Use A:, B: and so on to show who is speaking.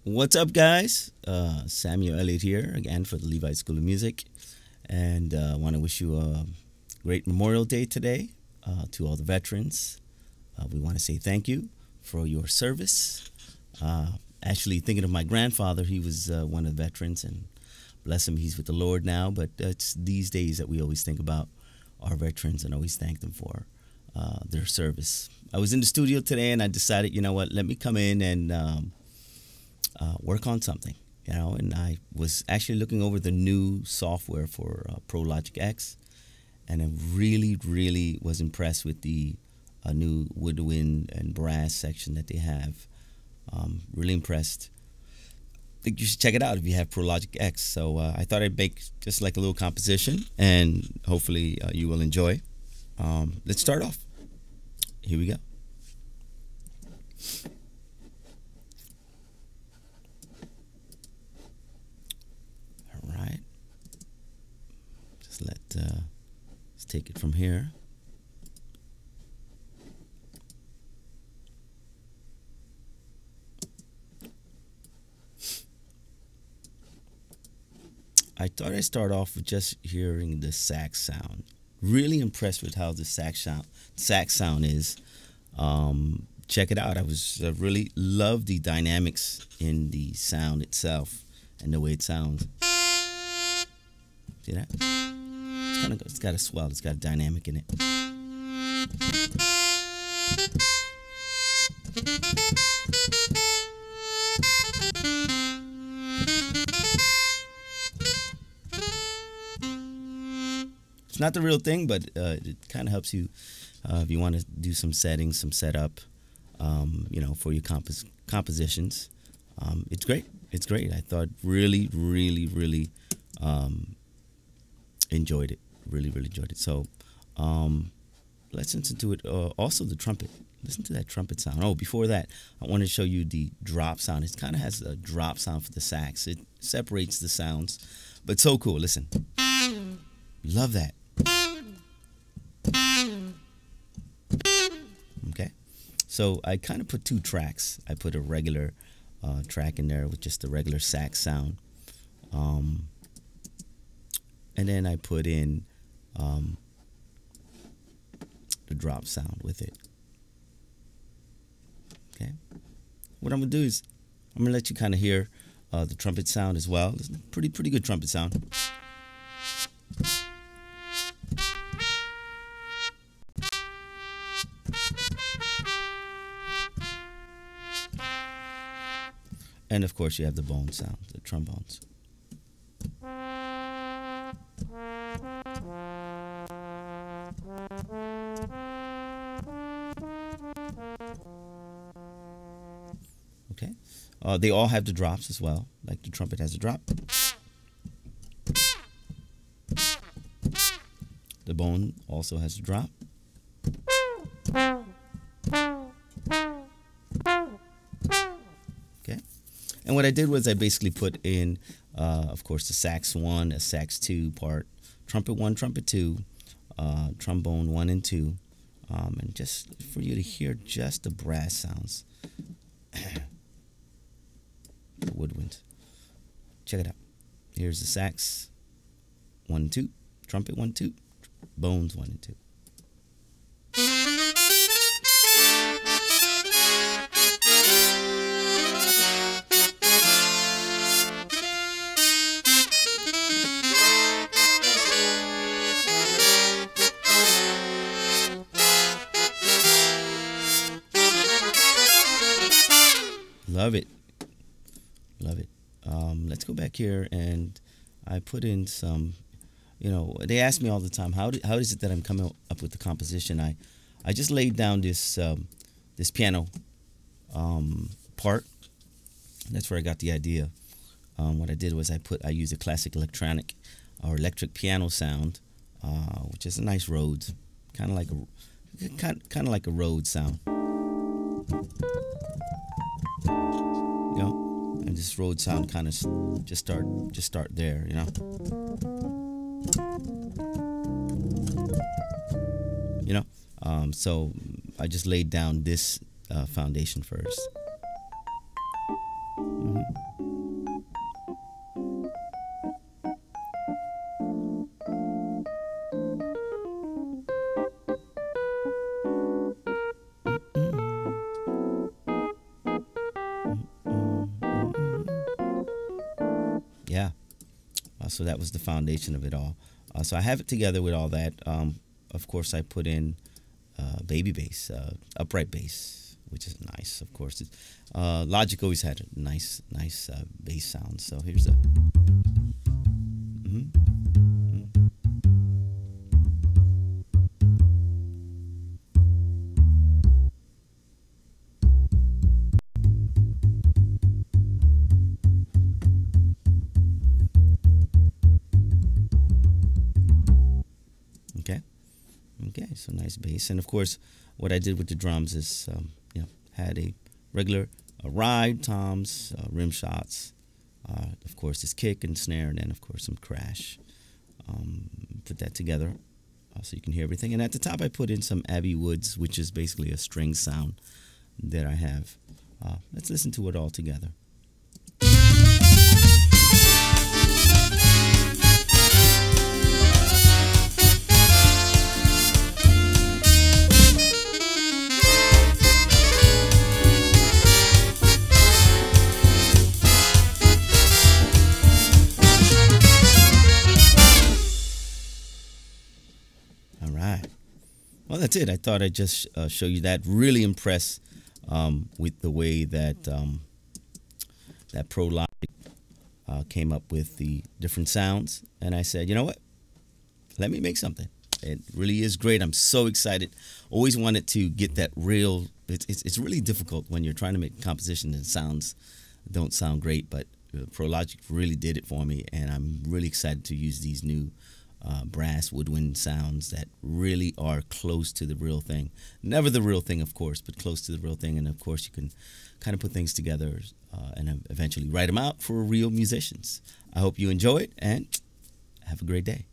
A: What's up, guys? Samuel Elliott here again for the Levite School of Music, and I want to wish you a great Memorial Day today to all the veterans. We want to say thank you for your service. Actually, thinking of my grandfather, he was one of the veterans, and bless him, he's with the Lord now. But it's these days that we always think about our veterans and always thank them for their service. I was in the studio today, and I decided, you know what, let me come in and work on something, and I was actually looking over the new software for Pro Logic X, and I really was impressed with the new woodwind and brass section that they have. Really impressed. I think you should check it out if you have Pro Logic X. So I thought I'd make just like a little composition, and hopefully you will enjoy. Let's start off. Here we go. Right, just let's take it from here. I thought I'd start off with just hearing the sax sound. Really impressed with how the sax sound is. Check it out. I really love the dynamics in the sound itself and the way it sounds. See that? It's got a swell. It's got a dynamic in it. It's not the real thing, but it kind of helps you if you want to do some settings, some setup, for your compositions. It's great. It's great. I thought really enjoyed it. Really enjoyed it. So let's listen to it. Also the trumpet. Listen to that trumpet sound. Oh, before that, I want to show you the drop sound. It kind of has a drop sound for the sax. It separates the sounds, but so cool. Listen. Love that. Okay. So I kind of put two tracks. I put a regular track in there with just the regular sax sound. And then I put in the drop sound with it. Okay. What I'm gonna do is I'm gonna let you kind of hear the trumpet sound as well. It's a pretty good trumpet sound. And of course, you have the bone sound, the trombones. Okay, they all have the drops as well, like the trumpet has a drop. The bone also has a drop. Okay, and what I did was I basically put in, of course, the sax 1, a sax 2 part, trumpet 1, trumpet 2, trombone 1 and 2, and just for you to hear just the brass sounds. The woodwind. Check it out. Here's the sax 1 and 2, trumpet 1, 2, bones 1 and 2. Love it. Love it. Let's go back here, and I put in some, they ask me all the time, how is it that I'm coming up with the composition? I just laid down this this piano part. That's where I got the idea. What I did was I used a classic electric piano sound, which is a nice Rhodes, kind of like a Rhodes sound. And this Rhodes sound kind of just start there, So I just laid down this foundation first. Mm-hmm. So that was the foundation of it all. So I have it together with all that. Of course, I put in baby bass, upright bass, which is nice. Of course, Logic always had a nice bass sound. So here's a. Okay. Okay, so nice bass. And of course, what I did with the drums is, had a regular ride, toms, rim shots, of course, this kick and snare, and then, of course, some crash. Put that together so you can hear everything. And at the top, I put in some Abbey Woods, which is basically a string sound that I have. Let's listen to it all together. All right. Well, that's it. I thought I'd just show you that. Really impressed with the way that that Pro Logic came up with the different sounds. And I said, you know what? Let me make something. It really is great. I'm so excited. Always wanted to get that real. It's really difficult when you're trying to make a composition and sounds don't sound great, but Pro Logic really did it for me, and I'm really excited to use these new brass woodwind sounds that really are close to the real thing. Never the real thing, of course, but close to the real thing. And of course, you can kind of put things together and eventually write them out for real musicians. I hope you enjoy it and have a great day.